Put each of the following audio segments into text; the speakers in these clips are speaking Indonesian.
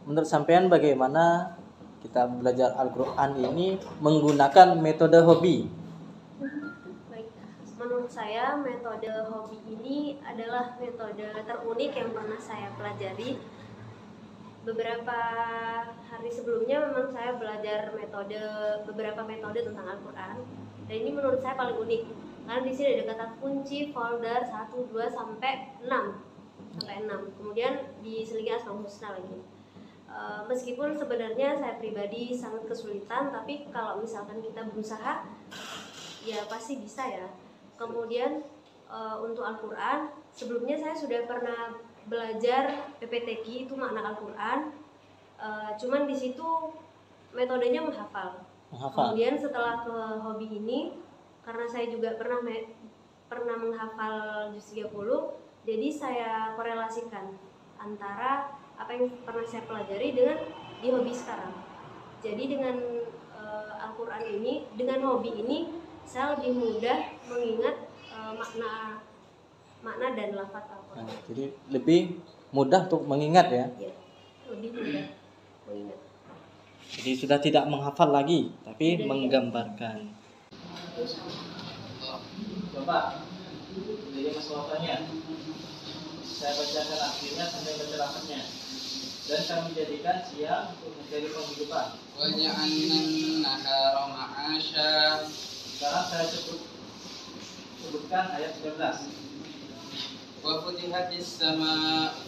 menurut sampean bagaimana kita belajar Al-Quran ini menggunakan metode hobi? Baik, menurut saya metode hobi ini adalah metode terunik yang pernah saya pelajari. Beberapa hari sebelumnya memang saya belajar beberapa metode tentang Al-Quran, dan ini menurut saya paling unik karena di sini ada kata kunci, folder 1, 2 sampai 6. Kemudian diselingi Asmaul Husna lagi. Meskipun sebenarnya saya pribadi sangat kesulitan, tapi kalau misalkan kita berusaha ya pasti bisa ya. Kemudian untuk Al-Quran, sebelumnya saya sudah pernah belajar PPTQ, itu makna Al-Quran. Cuman di situ metodenya menghafal. Kemudian setelah ke hobi ini, karena saya juga pernah menghafal juz 30, jadi saya korelasikan antara apa yang pernah saya pelajari dengan di hobi sekarang. Jadi dengan Al-Quran ini, dengan hobi ini, saya lebih mudah mengingat makna dan lafaz Al-Quran. Jadi lebih mudah untuk mengingat ya? Ya, lebih mudah mengingat. Jadi sudah tidak menghafal lagi, tapi menggambarkan. Coba, jadi masalahnya. Saya bacakan artinya sampai baca lafaznya. Dan kami jadikan siang untuk mencari penghidupan. Waja'alnan nahara ma'asya. Sekarang saya sebutkan ayat 19. Wa futihatis sama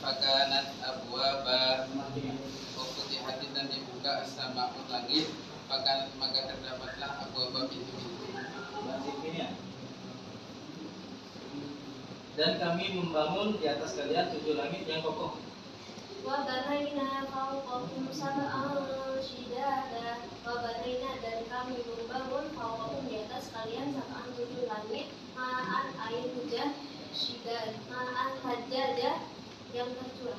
fakanat abwaba. Wa futihat dan dibuka sama langit, fakanat maka terdapatlah abwaba pintu-pintu. Dan kami membangun di atas kalian 7 langit yang kokoh. Wa banaina fawqakum sab'an shidada. Wa banaina, dan kami membangun fawqakum di atas kalian sab'an 7 langit, ma'an air hujan, shidad ma'an hajjada yang tercurah.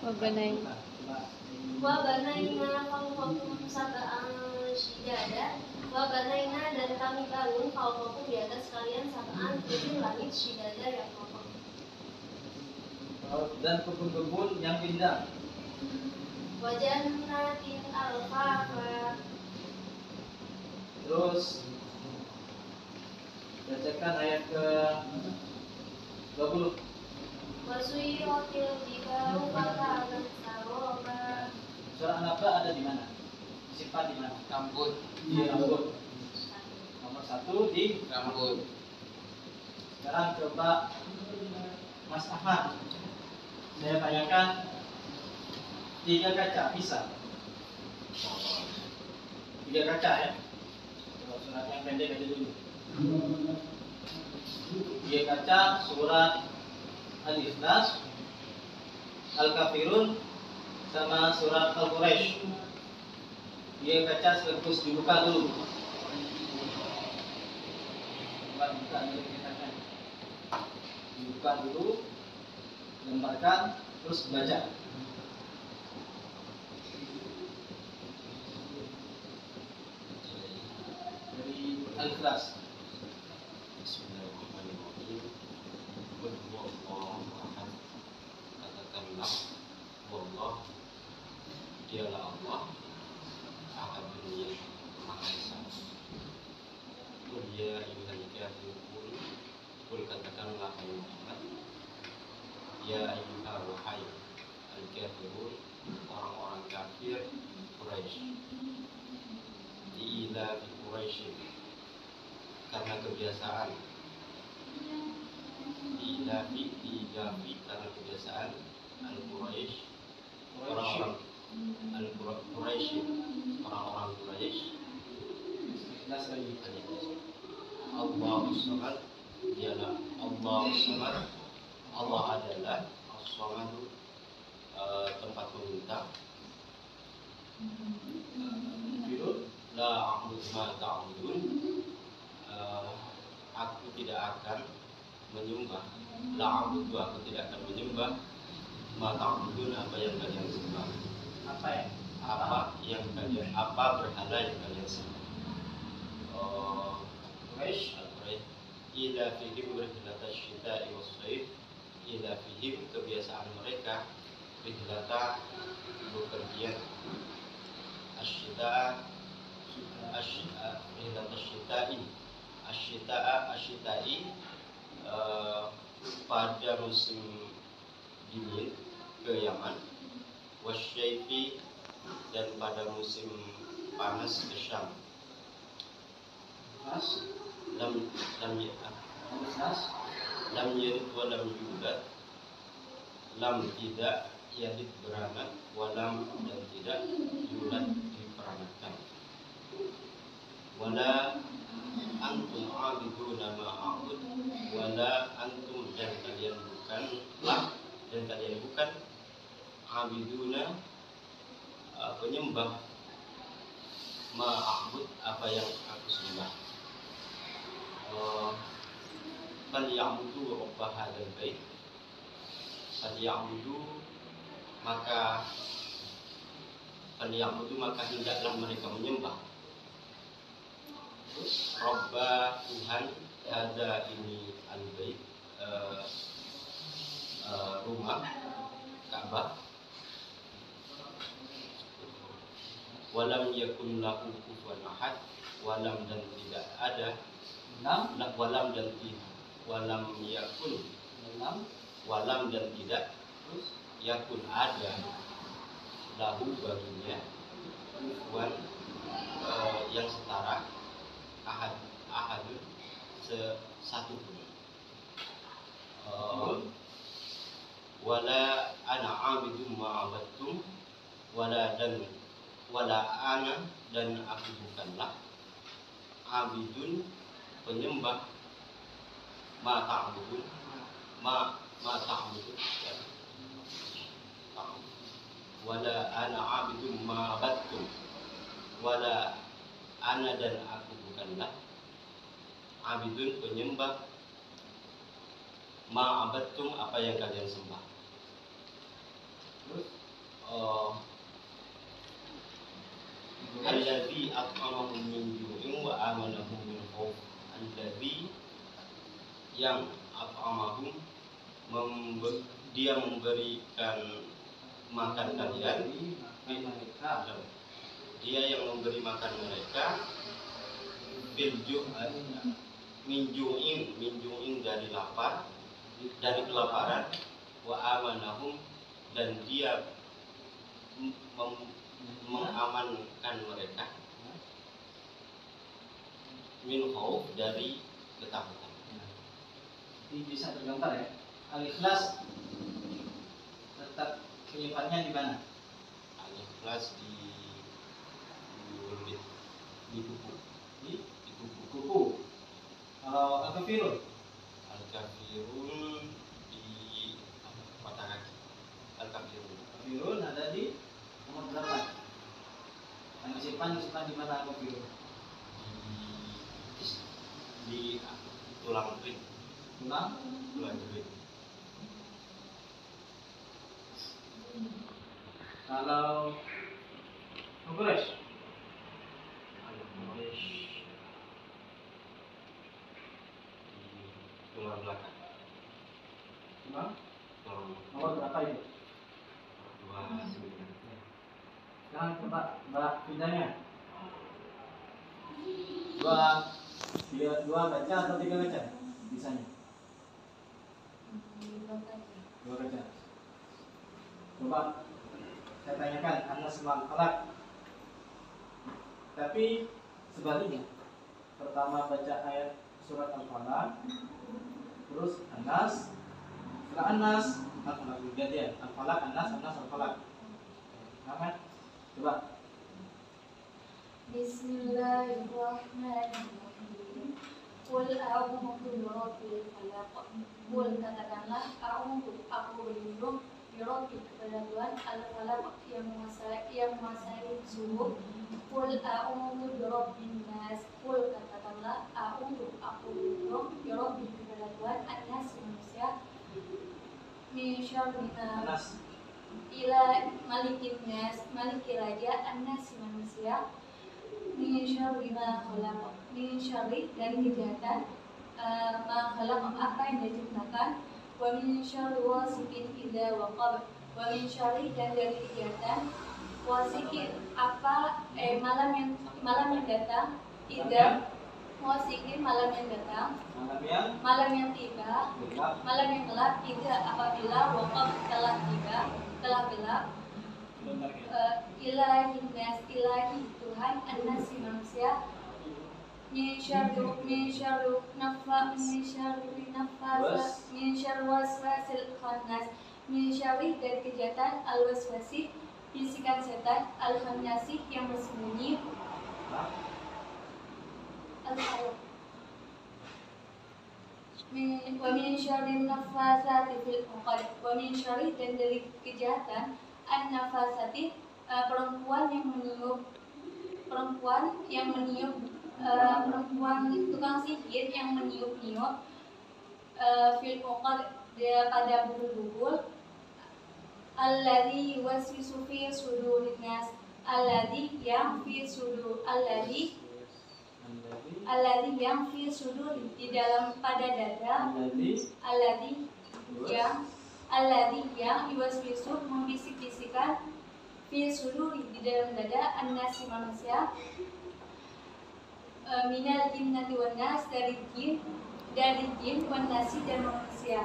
Wa banaina fawqakum sab'an shidada. Wa banaina, dan kami bangun fawqakum di atas kalian sab'an 7 langit shidada yang kokoh. Dan kebun-kebun yang indah. Wa jannatin alfafa. Terus bacakan ayat ke 20. Wa suyiratil jibalu fakanat saroba. Surah An-Naba ada di mana? Disimpan di mana? Rambut. Di rambut. Nomor 1 di Rambut. Sekarang coba Mas Ahmad, saya tanyakan 3 kaca bisa? 3 kaca ya. Kalau surat yang pendek aja dulu. 3 kaca surat Al-Ikhlas, Al-Kafirun, sama surat Al-Quraisy. 3 kaca sekaligus dibuka dulu. Buka dulu kacanya. Dibuka dulu, lemparkan, terus baca. Dari Al-Ikhlas. Bismillahirrahmanirrahim. Qul huwallahu ahad. Katakanlah, wallah, dialah Allah, ahadun yang maha esa. Qul ya ayyuhal kafirun. Qul katakanlah hai Muhammad, ya ayyuhal wahai al-kafirun, orang-orang kafir Quraisy. Ila fi Quraisy, karena kebiasaan. Ilafi karena kebiasaan al-Quraisy, orang-orang al-Quraisy, orang-orang Quraisy. Allahu Samad, dialah Allahu Samad. Allah adalah As-Samad, tempat meminta. La a'budu ma ta'budun, aku tidak akan menyembah. La a'budu, aku tidak akan menyembah. Ma ta'budun, apa yang kalian sembah. Apa berhala yang kalian sembah. Quraisy ila fihim rihlatash shita'i was-sayf, ilafihim, kebiasaan mereka, rihlata, bepergian, asyita, rihlata asyitai, pada musim dingin ke Yaman, wasyaifi, dan pada musim panas ke Syam. Lam yalid wa lam yulad, lam tidak yalid beranak, walam dan tidak yulad diperanakkan. Wala antum abiduna ma'abud, wala antum dan kalian bukan abiduna penyembah ma'abud apa yang aku sembah. Falyabudu rabb hadzal bait, falyabudu maka hendaklah mereka menyembah Rabba Tuhan, hadza ini al-bait, rumah Ka'bah. Walam yakun lahu kufuwan ahad, walam dan tidak ada, walam dan tidak yakun ada lahu baginya kufuwan yang setara, ahadun satu pun. Wala ana abidum ma'abattum, wala ana dan aku bukanlah abidun penyembah ma ta'budun ya. Wala ana abidum ma'abattum, wala ana dan aku bukanlah abidun penyembah ma'abattum apa yang kalian sembah. Alladzi at'amahum min ju'in wa amanahum min khauf. Alladzi yang at'amahum dia memberikan makan kalian, dia yang memberi makan mereka, min ju'in dari lapar, dari kelaparan, wa amanahum dan dia mengamankan mereka, min khauf dari ketakutan. Jadi bisa tergambar ya. Al-Ikhlas tetap penyimpannya di mana? Al-Ikhlas di kuku. Di Kuku. Kalau Al-Kafirun? Al-Kafirun di mata kaki. Al-Kafirun Ada di nomor berapa? Yang disimpan di mana Al-Kafirun? Di tulang kering. Tulang kering. Kalau Al-Quraisy di tulang belakang. Nomor berapa itu? 29. Sekarang coba Mbak pindahnya. Dua kaca atau 3 kaca? Bisanya? 2 kaca. Coba saya tanyakan Anas Al-Falaq. Tapi sebaliknya, pertama baca ayat surat Al-Falaq, terus Anas, setelah Anas Al-Falaq juga dia. Al-Falaq, Anas, Al-Falaq. Nama? Coba. Bismillahirrahmanirrahim. Qul a'udzu birabbil falaq. Qul katakanlah a'udzu aku berlindung birabbil kepada Tuhan al-falaq yang menguasai subuh. Qul a'udzu birabbin nas. Qul katakanlah a'udzu aku berlindung birabbil kepada Tuhan an-nas manusia. Min syarri Anas. ila malikin nas, maliki raja, an-nas manusia. Min syarri ma khalaq, min syarri dari kejahatan ma khalaq apa yang dia ciptakan, wa min syarri wasikin idza waqab, wa min syarri dan dari kejahatan wasikin malam yang datang, idza wasikin malam yang datang, malam yang tiba, malam yang gelap, idza apabila waqab telah gelap, ilahi nas, ilahi Tuhan, an-nasi manusia, min syarri waswasil khannas, min syarri dari kejahatan al-waswasi bisikan setan, al-khannasi yang bersembunyi, wa min syarri nafasati fil uqad, wa min syarri dan dari kejahatan an-nafasati perempuan tukang sihir yang meniup-niup fil uqad pada bulu-bulu, alladzi yuwaswisu fi sudurin nas, alladzi yang fi sudur di dalam pada dada, alladzi yang yuwaswisu membisik-bisikan fi sudur di dalam dada an-nasi manusia, minal jinnati wan nas dari jin wan nasi dan manusia.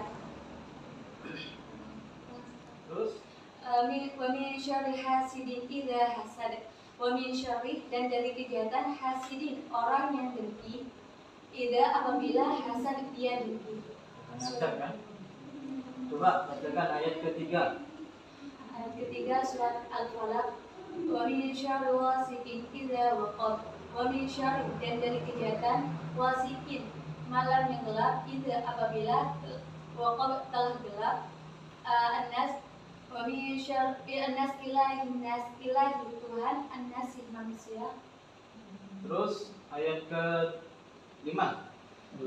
Terus Wa min syarri hasidin idza hasad, wa min syarri dan dari kejahatan hasidin orang yang dengki, idza apabila hasad dia dengki. ngajar kan? Coba bacakan ayat ketiga. Ayat ketiga surat Al-Falaq, wa min syarri wasikin idza waqab, wa min syarri dan dari kejahatan wasikin malam yang gelap, idza apabila waqab telah gelap, an-nas wa min syarri an-nas ilahi Tuhan, an-nas manusia. Terus ayat ke-5.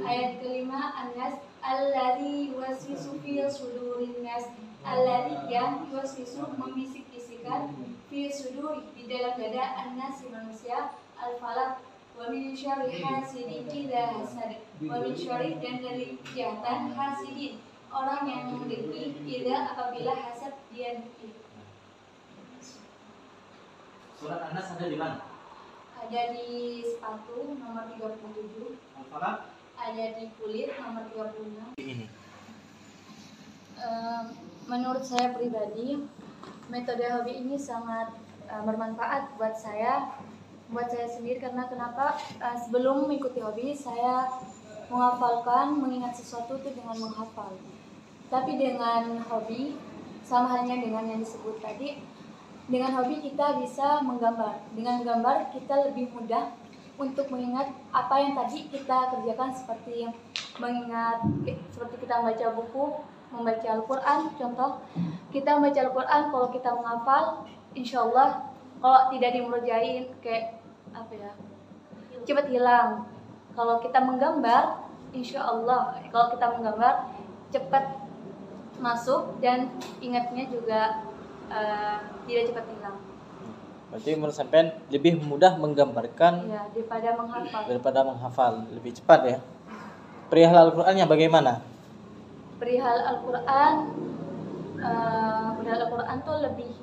Ayat kelima, an-nas alladzi yuwaswisu fi sudurin nas, alladzi yang yuwaswisu membisik-bisikan fi suduri di dalam dada an-nas manusia, al-falaq, wa min syarri hasidin idza hasad, wa min syarri dan dari kejahatan hasidin orang yang mendengki, idza apabila hasad dia dengki. Surat An-Nas ada di mana? Ada di sepatu nomor 37, Al-Falaq ada di kulit nomor 36. Menurut saya pribadi, metode hobi ini sangat bermanfaat buat saya sendiri. Karena kenapa? Sebelum mengikuti hobi, saya mengingat sesuatu itu dengan menghafal. Tapi dengan hobi, sama halnya dengan yang disebut tadi, dengan hobi kita bisa menggambar. Dengan gambar kita lebih mudah untuk mengingat apa yang tadi kita kerjakan, seperti kita membaca buku, membaca Al-Quran. Contoh, kita membaca Al-Quran, kalau kita menghafal, insya Allah kalau tidak dimurojain kayak cepat hilang. Kalau kita menggambar, insya Allah kalau kita menggambar cepat masuk dan ingatnya juga tidak cepat hilang. Berarti menurut sampean lebih mudah menggambarkan Ya, daripada menghafal. Lebih cepat ya. Perihal Al-Qur'annya bagaimana? Perihal Al-Quran, tuh lebih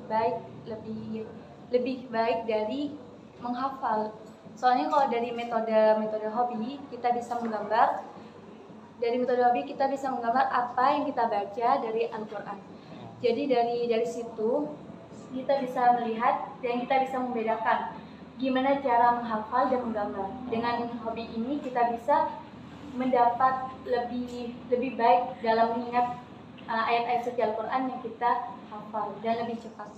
baik dari menghafal. Soalnya kalau dari metode hobi kita bisa menggambar. Dari metode hobi kita bisa menggambar apa yang kita baca dari Al-Quran. Jadi dari situ kita bisa melihat dan kita bisa membedakan gimana cara menghafal dan menggambar. Dengan hobi ini kita bisa mendapat lebih baik dalam mengingat ayat-ayat suci Al-Quran yang kita hafal dan lebih cepat.